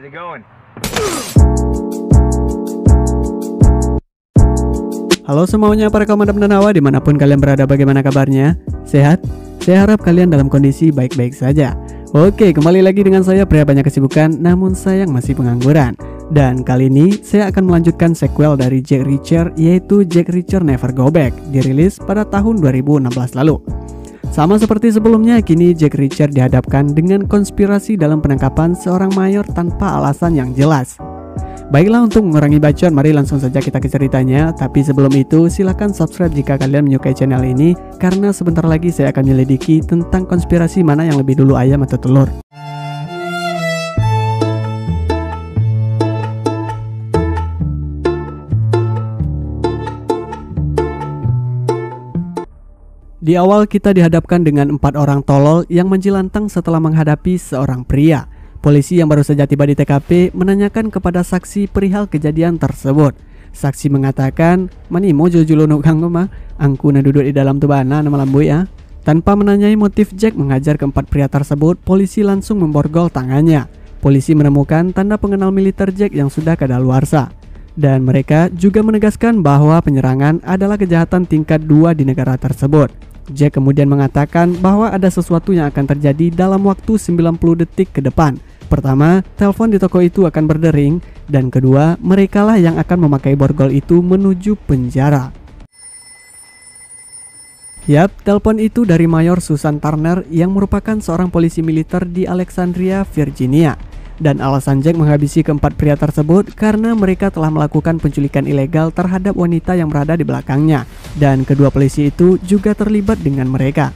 How's it going? Halo semuanya para kaum dan hawa dimanapun kalian berada, bagaimana kabarnya? Sehat? Saya harap kalian dalam kondisi baik-baik saja. Oke, kembali lagi dengan saya, pria banyak kesibukan namun sayang masih pengangguran. Dan kali ini saya akan melanjutkan sequel dari Jack Reacher, yaitu Jack Reacher Never Go Back, dirilis pada tahun 2016 lalu. Sama seperti sebelumnya, kini Jack Reacher dihadapkan dengan konspirasi dalam penangkapan seorang mayor tanpa alasan yang jelas. Baiklah, untuk mengurangi bacot, mari langsung saja kita ke ceritanya. Tapi sebelum itu, silahkan subscribe jika kalian menyukai channel ini, karena sebentar lagi saya akan menyelidiki tentang konspirasi mana yang lebih dulu, ayam atau telur. Di awal kita dihadapkan dengan 4 orang tolol yang menjelantang setelah menghadapi seorang pria. Polisi yang baru saja tiba di TKP menanyakan kepada saksi perihal kejadian tersebut. Saksi mengatakan, "Mani mo jujulu nukang mah, angku na duduk di dalam tu bana nama lambui ya." Tanpa menanyai motif Jack mengajar keempat pria tersebut, polisi langsung memborgol tangannya. Polisi menemukan tanda pengenal militer Jack yang sudah kadaluarsa. Dan mereka juga menegaskan bahwa penyerangan adalah kejahatan tingkat 2 di negara tersebut. Jack kemudian mengatakan bahwa ada sesuatu yang akan terjadi dalam waktu 90 detik ke depan. Pertama, telepon di toko itu akan berdering, dan kedua, merekalah yang akan memakai borgol itu menuju penjara. Yap, telepon itu dari Mayor Susan Turner yang merupakan seorang polisi militer di Alexandria, Virginia. Dan alasan Jack menghabisi keempat pria tersebut karena mereka telah melakukan penculikan ilegal terhadap wanita yang berada di belakangnya. Dan kedua polisi itu juga terlibat dengan mereka.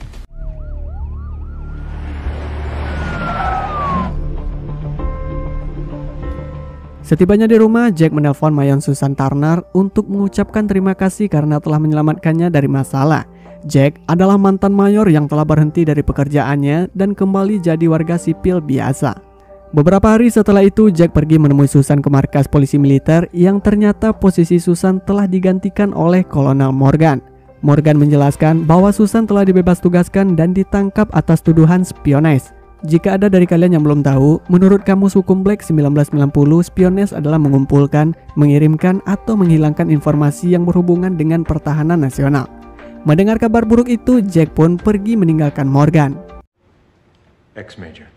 Setibanya di rumah, Jack menelpon Mayor Susan Turner untuk mengucapkan terima kasih karena telah menyelamatkannya dari masalah. Jack adalah mantan mayor yang telah berhenti dari pekerjaannya dan kembali jadi warga sipil biasa. Beberapa hari setelah itu, Jack pergi menemui Susan ke markas polisi militer yang ternyata posisi Susan telah digantikan oleh Kolonel Morgan. Morgan menjelaskan bahwa Susan telah dibebas tugaskan dan ditangkap atas tuduhan spionage. Jika ada dari kalian yang belum tahu, menurut Kamus Hukum Black 1990, spionage adalah mengumpulkan, mengirimkan, atau menghilangkan informasi yang berhubungan dengan pertahanan nasional. Mendengar kabar buruk itu, Jack pun pergi meninggalkan Morgan. Ex-Major.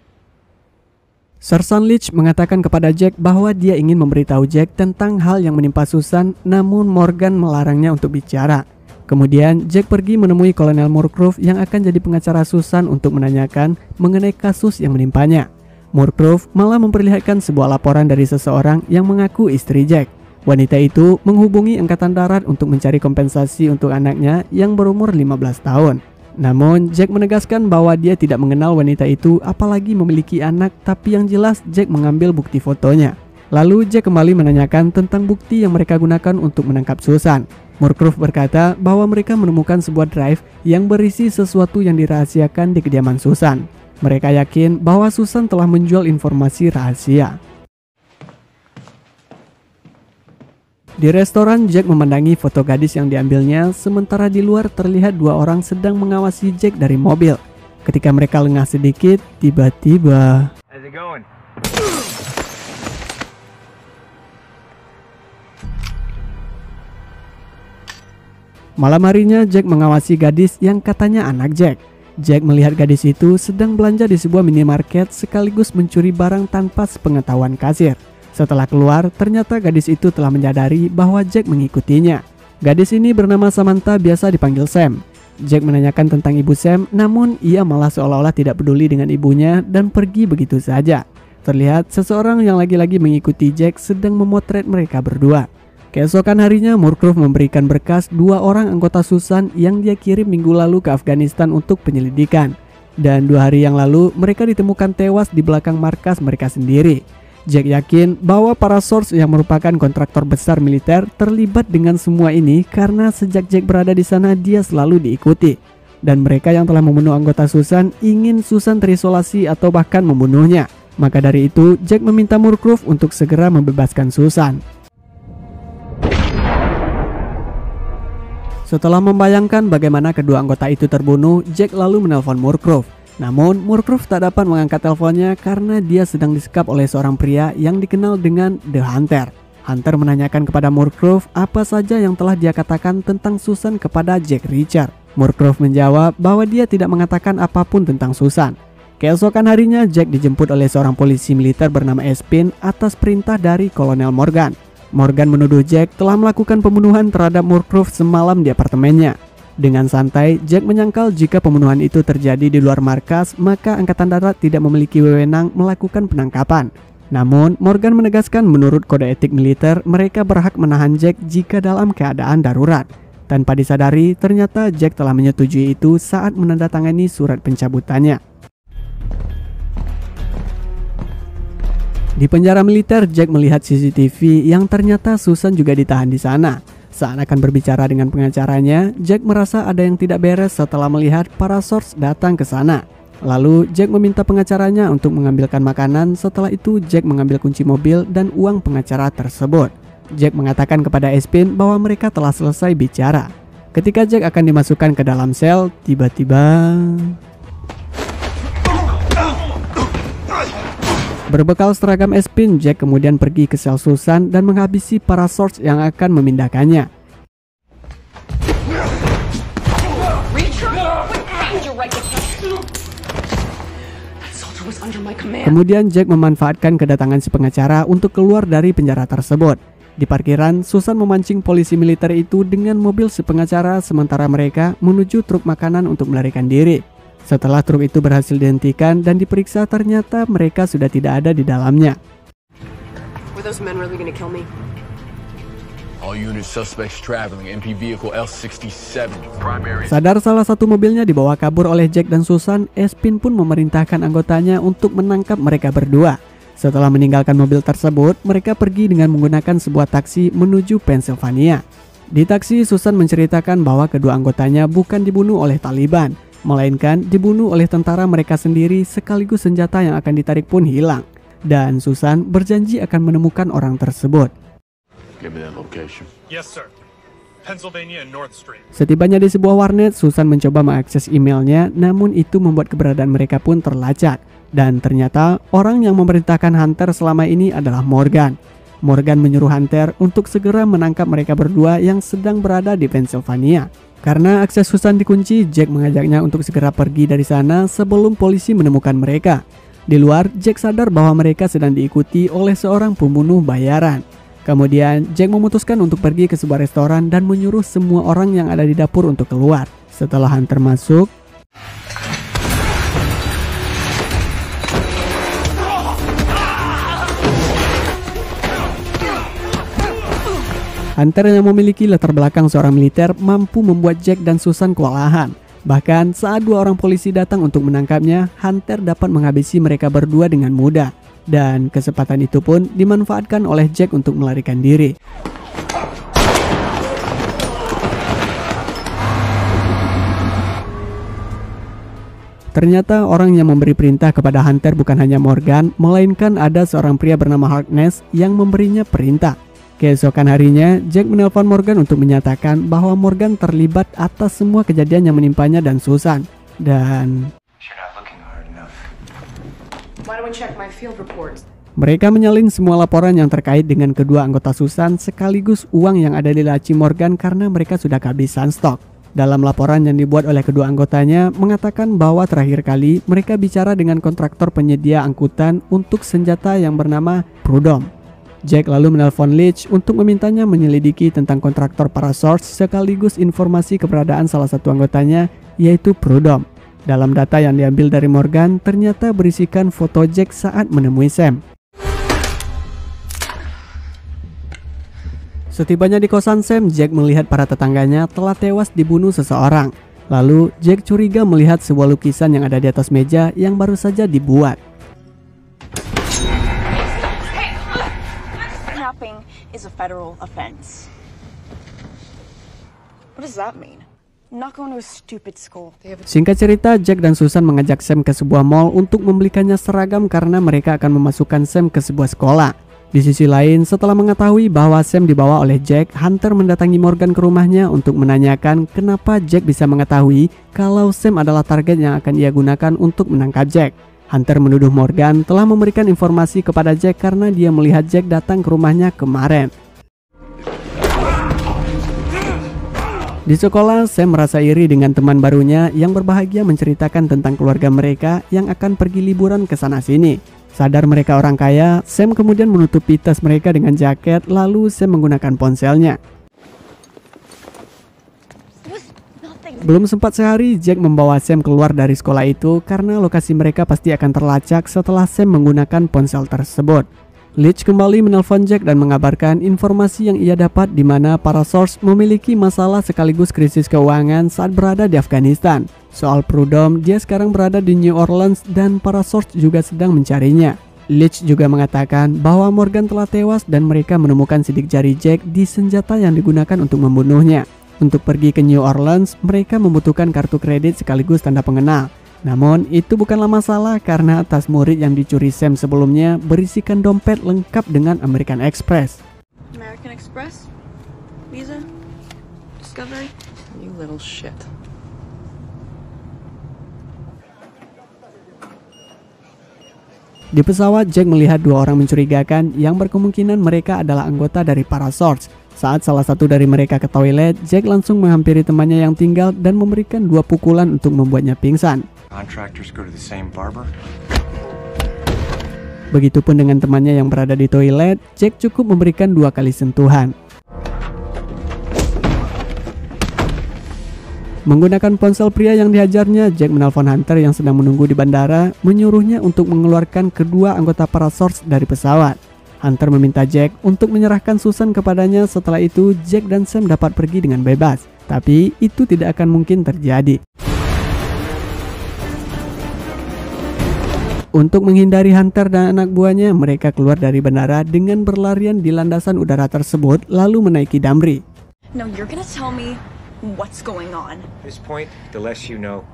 Sersan Leach mengatakan kepada Jack bahwa dia ingin memberitahu Jack tentang hal yang menimpa Susan, namun Morgan melarangnya untuk bicara. Kemudian Jack pergi menemui Kolonel Moorcroft yang akan jadi pengacara Susan untuk menanyakan mengenai kasus yang menimpanya. Moorcroft malah memperlihatkan sebuah laporan dari seseorang yang mengaku istri Jack. Wanita itu menghubungi Angkatan Darat untuk mencari kompensasi untuk anaknya yang berumur 15 tahun. Namun Jack menegaskan bahwa dia tidak mengenal wanita itu apalagi memiliki anak, tapi yang jelas Jack mengambil bukti fotonya. Lalu Jack kembali menanyakan tentang bukti yang mereka gunakan untuk menangkap Susan. Moorcroft berkata bahwa mereka menemukan sebuah drive yang berisi sesuatu yang dirahasiakan di kediaman Susan. Mereka yakin bahwa Susan telah menjual informasi rahasia. Di restoran, Jack memandangi foto gadis yang diambilnya, sementara di luar terlihat 2 orang sedang mengawasi Jack dari mobil. Ketika mereka lengah sedikit, tiba-tiba... How's it going? Malam harinya, Jack mengawasi gadis yang katanya anak Jack. Jack melihat gadis itu sedang belanja di sebuah minimarket sekaligus mencuri barang tanpa sepengetahuan kasir. Setelah keluar, ternyata gadis itu telah menyadari bahwa Jack mengikutinya. Gadis ini bernama Samantha, biasa dipanggil Sam. Jack menanyakan tentang ibu Sam, namun ia malah seolah-olah tidak peduli dengan ibunya dan pergi begitu saja. Terlihat seseorang yang lagi-lagi mengikuti Jack sedang memotret mereka berdua. Keesokan harinya, Moorcroft memberikan berkas 2 orang anggota Susan yang dia kirim minggu lalu ke Afghanistan untuk penyelidikan. Dan 2 hari yang lalu, mereka ditemukan tewas di belakang markas mereka sendiri. Jack yakin bahwa para source yang merupakan kontraktor besar militer terlibat dengan semua ini karena sejak Jack berada di sana dia selalu diikuti. Dan mereka yang telah membunuh anggota Susan ingin Susan terisolasi atau bahkan membunuhnya. Maka dari itu, Jack meminta Moorcroft untuk segera membebaskan Susan. Setelah membayangkan bagaimana kedua anggota itu terbunuh, Jack lalu menelpon Moorcroft. Namun, Murkoff tak dapat mengangkat teleponnya karena dia sedang disekap oleh seorang pria yang dikenal dengan The Hunter. Hunter menanyakan kepada Murkoff apa saja yang telah dia katakan tentang Susan kepada Jack Reacher. Murkoff menjawab bahwa dia tidak mengatakan apapun tentang Susan. Keesokan harinya, Jack dijemput oleh seorang polisi militer bernama Espin atas perintah dari Kolonel Morgan. Morgan menuduh Jack telah melakukan pembunuhan terhadap Murkoff semalam di apartemennya. Dengan santai, Jack menyangkal jika pembunuhan itu terjadi di luar markas, maka Angkatan Darat tidak memiliki wewenang melakukan penangkapan. Namun, Morgan menegaskan menurut kode etik militer, mereka berhak menahan Jack jika dalam keadaan darurat. Tanpa disadari, ternyata Jack telah menyetujui itu saat menandatangani surat pencabutannya. Di penjara militer, Jack melihat CCTV yang ternyata Susan juga ditahan di sana. Saat akan berbicara dengan pengacaranya, Jack merasa ada yang tidak beres setelah melihat para source datang ke sana. Lalu, Jack meminta pengacaranya untuk mengambilkan makanan. Setelah itu, Jack mengambil kunci mobil dan uang pengacara tersebut. Jack mengatakan kepada Espin bahwa mereka telah selesai bicara. Ketika Jack akan dimasukkan ke dalam sel, tiba-tiba... Berbekal seragam Espin, Jack kemudian pergi ke sel Susan dan menghabisi para source yang akan memindahkannya. Kemudian Jack memanfaatkan kedatangan si pengacara untuk keluar dari penjara tersebut. Di parkiran, Susan memancing polisi militer itu dengan mobil si pengacara sementara mereka menuju truk makanan untuk melarikan diri. Setelah truk itu berhasil dihentikan dan diperiksa, ternyata mereka sudah tidak ada di dalamnya. Sadar salah satu mobilnya dibawa kabur oleh Jack dan Susan, Espin pun memerintahkan anggotanya untuk menangkap mereka berdua. Setelah meninggalkan mobil tersebut, mereka pergi dengan menggunakan sebuah taksi menuju Pennsylvania. Di taksi, Susan menceritakan bahwa kedua anggotanya bukan dibunuh oleh Taliban, melainkan dibunuh oleh tentara mereka sendiri, sekaligus senjata yang akan ditarik pun hilang. Dan Susan berjanji akan menemukan orang tersebut. Yes, sir. Pennsylvania and North Street. Setibanya di sebuah warnet, Susan mencoba mengakses emailnya, namun itu membuat keberadaan mereka pun terlacak. Dan ternyata orang yang memerintahkan Hunter selama ini adalah Morgan. Morgan menyuruh Hunter untuk segera menangkap mereka berdua yang sedang berada di Pennsylvania. Karena akses Susan dikunci, Jack mengajaknya untuk segera pergi dari sana sebelum polisi menemukan mereka. Di luar, Jack sadar bahwa mereka sedang diikuti oleh seorang pembunuh bayaran. Kemudian, Jack memutuskan untuk pergi ke sebuah restoran dan menyuruh semua orang yang ada di dapur untuk keluar. Setelah Hunter masuk, Hunter yang memiliki latar belakang seorang militer mampu membuat Jack dan Susan kewalahan. Bahkan saat dua orang polisi datang untuk menangkapnya, Hunter dapat menghabisi mereka berdua dengan mudah. Dan kesempatan itu pun dimanfaatkan oleh Jack untuk melarikan diri. Ternyata orang yang memberi perintah kepada Hunter bukan hanya Morgan, melainkan ada seorang pria bernama Harkness yang memberinya perintah. Keesokan harinya, Jack menelpon Morgan untuk menyatakan bahwa Morgan terlibat atas semua kejadian yang menimpanya dan Susan. Dan mereka menyalin semua laporan yang terkait dengan kedua anggota Susan sekaligus uang yang ada di laci Morgan karena mereka sudah kehabisan stok. Dalam laporan yang dibuat oleh kedua anggotanya mengatakan bahwa terakhir kali mereka bicara dengan kontraktor penyedia angkutan untuk senjata yang bernama Prudhomme. Jack lalu menelpon Leach untuk memintanya menyelidiki tentang kontraktor para source sekaligus informasi keberadaan salah satu anggotanya, yaitu Prudhomme. Dalam data yang diambil dari Morgan, ternyata berisikan foto Jack saat menemui Sam. Setibanya di kosan Sam, Jack melihat para tetangganya telah tewas dibunuh seseorang. Lalu, Jack curiga melihat sebuah lukisan yang ada di atas meja yang baru saja dibuat. Is a federal offense. What does that mean? I'm not going to a stupid school. Singkat cerita, Jack dan Susan mengajak Sam ke sebuah mall untuk membelikannya seragam karena mereka akan memasukkan Sam ke sebuah sekolah. Di sisi lain, setelah mengetahui bahwa Sam dibawa oleh Jack, Hunter mendatangi Morgan ke rumahnya untuk menanyakan kenapa Jack bisa mengetahui kalau Sam adalah target yang akan ia gunakan untuk menangkap Jack. Hunter menuduh Morgan telah memberikan informasi kepada Jack karena dia melihat Jack datang ke rumahnya kemarin. Di sekolah, Sam merasa iri dengan teman barunya yang berbahagia menceritakan tentang keluarga mereka yang akan pergi liburan ke sana-sini. Sadar mereka orang kaya, Sam kemudian menutupi tas mereka dengan jaket, lalu Sam menggunakan ponselnya. Belum sempat sehari, Jack membawa Sam keluar dari sekolah itu karena lokasi mereka pasti akan terlacak setelah Sam menggunakan ponsel tersebut. Leach kembali menelpon Jack dan mengabarkan informasi yang ia dapat di mana para source memiliki masalah sekaligus krisis keuangan saat berada di Afghanistan. Soal Prudhomme, dia sekarang berada di New Orleans dan para source juga sedang mencarinya. Leach juga mengatakan bahwa Morgan telah tewas dan mereka menemukan sidik jari Jack di senjata yang digunakan untuk membunuhnya. Untuk pergi ke New Orleans, mereka membutuhkan kartu kredit sekaligus tanda pengenal. Namun, itu bukanlah masalah karena tas murid yang dicuri Sam sebelumnya berisikan dompet lengkap dengan American Express. American Express? Visa? Discovery? You little shit. Di pesawat, Jack melihat dua orang mencurigakan yang berkemungkinan mereka adalah anggota dari para source. Saat salah satu dari mereka ke toilet, Jack langsung menghampiri temannya yang tinggal dan memberikan 2 pukulan untuk membuatnya pingsan. Contractors go to the same barber? Begitupun dengan temannya yang berada di toilet, Jack cukup memberikan 2 kali sentuhan. Menggunakan ponsel pria yang dihajarnya, Jack menelpon Hunter yang sedang menunggu di bandara, menyuruhnya untuk mengeluarkan kedua anggota para source dari pesawat. Hunter meminta Jack untuk menyerahkan Susan kepadanya. Setelah itu, Jack dan Sam dapat pergi dengan bebas. Tapi itu tidak akan mungkin terjadi. Untuk menghindari Hunter dan anak buahnya, mereka keluar dari bandara dengan berlarian di landasan udara tersebut lalu menaiki Damri. No, you're gonna tell me what's going on. At this point, the less you know,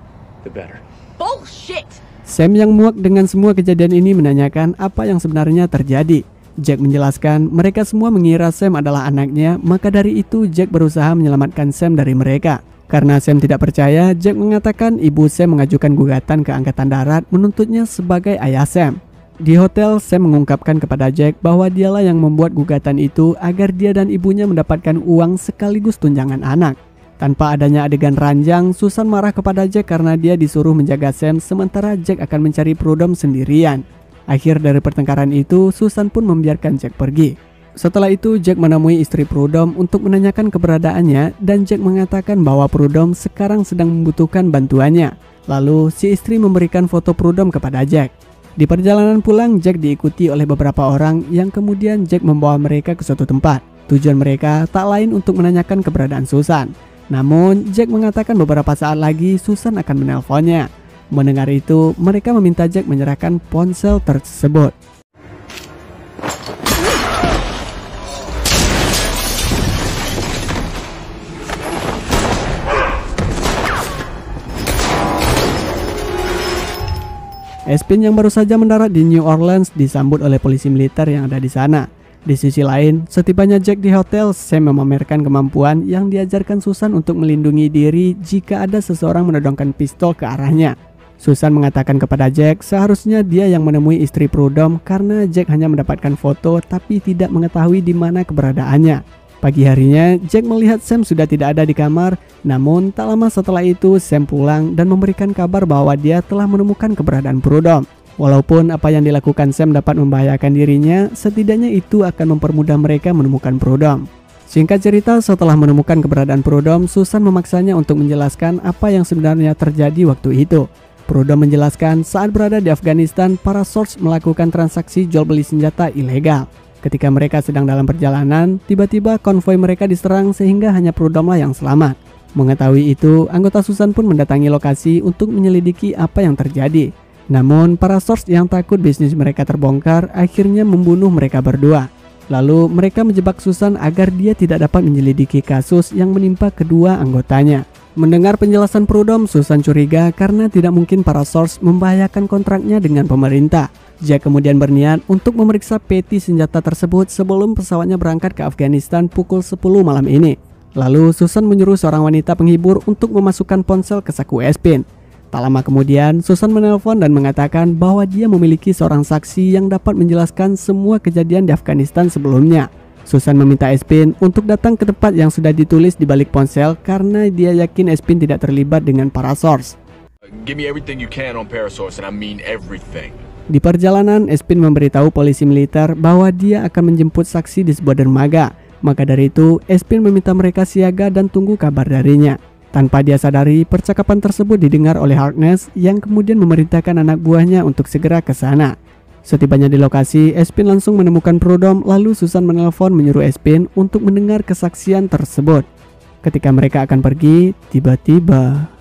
the better. Bullshit! Sam yang muak dengan semua kejadian ini menanyakan apa yang sebenarnya terjadi. Jack menjelaskan mereka semua mengira Sam adalah anaknya, maka dari itu Jack berusaha menyelamatkan Sam dari mereka. Karena Sam tidak percaya, Jack mengatakan ibu Sam mengajukan gugatan ke Angkatan Darat menuntutnya sebagai ayah Sam. Di hotel, Sam mengungkapkan kepada Jack bahwa dialah yang membuat gugatan itu agar dia dan ibunya mendapatkan uang sekaligus tunjangan anak. Tanpa adanya adegan ranjang, Susan marah kepada Jack karena dia disuruh menjaga Sam sementara Jack akan mencari Prudhomme sendirian. Akhir dari pertengkaran itu, Susan pun membiarkan Jack pergi. Setelah itu, Jack menemui istri Prudhomme untuk menanyakan keberadaannya dan Jack mengatakan bahwa Prudhomme sekarang sedang membutuhkan bantuannya. Lalu, si istri memberikan foto Prudhomme kepada Jack. Di perjalanan pulang, Jack diikuti oleh beberapa orang yang kemudian Jack membawa mereka ke suatu tempat. Tujuan mereka tak lain untuk menanyakan keberadaan Susan. Namun, Jack mengatakan beberapa saat lagi Susan akan menelponnya. Mendengar itu, mereka meminta Jack menyerahkan ponsel tersebut. Espin yang baru saja mendarat di New Orleans disambut oleh polisi militer yang ada di sana. Di sisi lain, setibanya Jack di hotel, Sam memamerkan kemampuan yang diajarkan Susan untuk melindungi diri jika ada seseorang menodongkan pistol ke arahnya. Susan mengatakan kepada Jack seharusnya dia yang menemui istri Prudhomme karena Jack hanya mendapatkan foto tapi tidak mengetahui di mana keberadaannya. Pagi harinya, Jack melihat Sam sudah tidak ada di kamar, namun tak lama setelah itu Sam pulang dan memberikan kabar bahwa dia telah menemukan keberadaan Prudhomme. Walaupun apa yang dilakukan Sam dapat membahayakan dirinya, setidaknya itu akan mempermudah mereka menemukan Prudhomme. Singkat cerita, setelah menemukan keberadaan Prudhomme, Susan memaksanya untuk menjelaskan apa yang sebenarnya terjadi waktu itu. Prudhomme menjelaskan saat berada di Afghanistan, para source melakukan transaksi jual beli senjata ilegal. Ketika mereka sedang dalam perjalanan, tiba-tiba konvoi mereka diserang sehingga hanya Prudhomme lah yang selamat. Mengetahui itu, anggota Susan pun mendatangi lokasi untuk menyelidiki apa yang terjadi. Namun, para source yang takut bisnis mereka terbongkar akhirnya membunuh mereka berdua. Lalu, mereka menjebak Susan agar dia tidak dapat menyelidiki kasus yang menimpa kedua anggotanya. Mendengar penjelasan Prudhomme, Susan curiga karena tidak mungkin para source membahayakan kontraknya dengan pemerintah. Jack kemudian berniat untuk memeriksa peti senjata tersebut sebelum pesawatnya berangkat ke Afghanistan pukul 10 malam ini. Lalu Susan menyuruh seorang wanita penghibur untuk memasukkan ponsel ke saku Espin. Tak lama kemudian, Susan menelpon dan mengatakan bahwa dia memiliki seorang saksi yang dapat menjelaskan semua kejadian di Afghanistan sebelumnya. Susan meminta Espin untuk datang ke tempat yang sudah ditulis di balik ponsel karena dia yakin Espin tidak terlibat dengan para source. Give me everything you can on Parasource, and I mean everything. Di perjalanan, Espin memberitahu polisi militer bahwa dia akan menjemput saksi di sebuah dermaga. Maka dari itu, Espin meminta mereka siaga dan tunggu kabar darinya. Tanpa dia sadari, percakapan tersebut didengar oleh Harkness yang kemudian memerintahkan anak buahnya untuk segera ke sana. Setibanya di lokasi, Espin langsung menemukan Prudhomme, lalu Susan menelpon menyuruh Espin untuk mendengar kesaksian tersebut. Ketika mereka akan pergi, tiba-tiba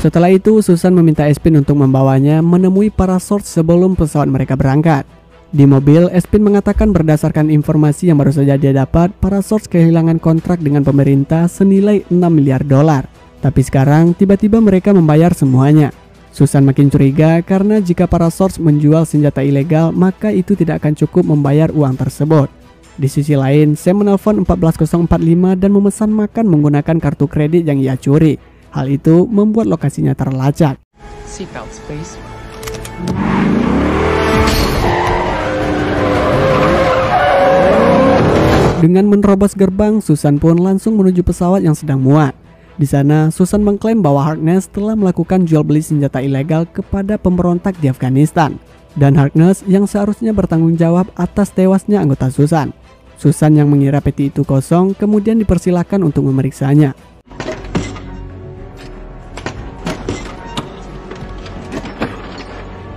setelah itu, Susan meminta Espin untuk membawanya menemui para source sebelum pesawat mereka berangkat. Di mobil, Espin mengatakan berdasarkan informasi yang baru saja dia dapat, para source kehilangan kontrak dengan pemerintah senilai $6 miliar. Tapi sekarang, tiba-tiba mereka membayar semuanya. Susan makin curiga karena jika para source menjual senjata ilegal, maka itu tidak akan cukup membayar uang tersebut. Di sisi lain, Sam menelpon 14045 dan memesan makan menggunakan kartu kredit yang ia curi. Hal itu membuat lokasinya terlacak. Seatbelts, please. Dengan menerobos gerbang, Susan pun langsung menuju pesawat yang sedang muat. Di sana, Susan mengklaim bahwa Harkness telah melakukan jual beli senjata ilegal kepada pemberontak di Afghanistan. Dan Harkness yang seharusnya bertanggung jawab atas tewasnya anggota Susan. Susan yang mengira peti itu kosong kemudian dipersilakan untuk memeriksanya.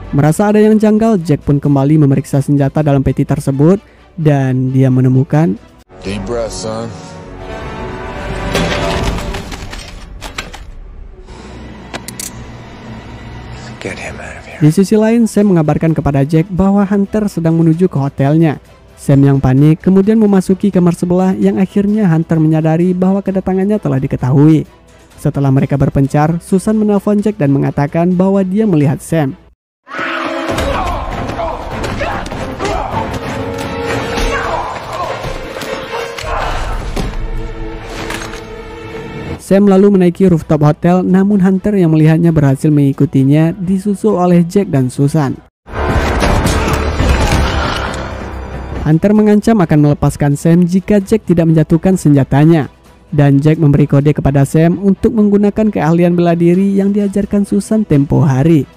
Merasa ada yang janggal, Jack pun kembali memeriksa senjata dalam peti tersebut dan dia menemukan Deep breath, son. Get him out of here. Di sisi lain, Sam mengabarkan kepada Jack bahwa Hunter sedang menuju ke hotelnya. Sam yang panik kemudian memasuki kamar sebelah yang akhirnya Hunter menyadari bahwa kedatangannya telah diketahui. Setelah mereka berpencar, Susan menelpon Jack dan mengatakan bahwa dia melihat Sam. Sam lalu menaiki rooftop hotel, namun Hunter yang melihatnya berhasil mengikutinya, disusul oleh Jack dan Susan. Hunter mengancam akan melepaskan Sam jika Jack tidak menjatuhkan senjatanya. Dan Jack memberi kode kepada Sam untuk menggunakan keahlian bela diri yang diajarkan Susan tempo hari.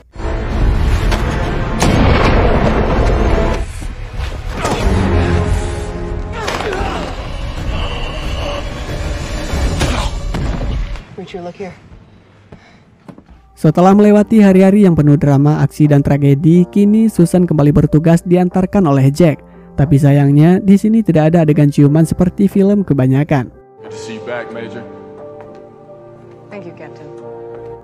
Setelah melewati hari-hari yang penuh drama, aksi, dan tragedi, kini Susan kembali bertugas diantarkan oleh Jack. Tapi sayangnya, di sini tidak ada adegan ciuman seperti film kebanyakan. Good to see you back, Major. Thank you, Captain.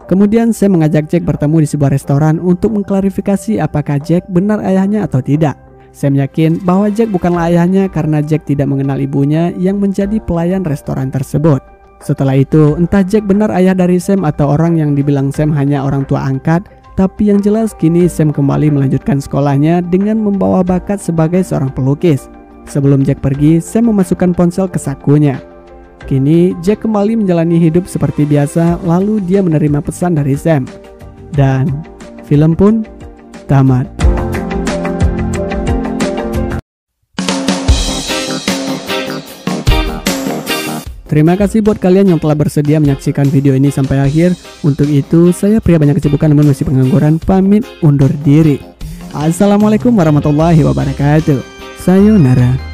Kemudian Sam mengajak Jack bertemu di sebuah restoran untuk mengklarifikasi apakah Jack benar ayahnya atau tidak. Sam yakin bahwa Jack bukanlah ayahnya karena Jack tidak mengenal ibunya yang menjadi pelayan restoran tersebut. Setelah itu, entah Jack benar ayah dari Sam atau orang yang dibilang Sam hanya orang tua angkat, tapi yang jelas kini Sam kembali melanjutkan sekolahnya dengan membawa bakat sebagai seorang pelukis. Sebelum Jack pergi, Sam memasukkan ponsel ke sakunya. Kini, Jack kembali menjalani hidup seperti biasa, lalu dia menerima pesan dari Sam. Dan film pun tamat. Terima kasih buat kalian yang telah bersedia menyaksikan video ini sampai akhir. Untuk itu, saya pria banyak kesibukan namun masih pengangguran, pamit undur diri. Assalamualaikum warahmatullahi wabarakatuh. Sayonara.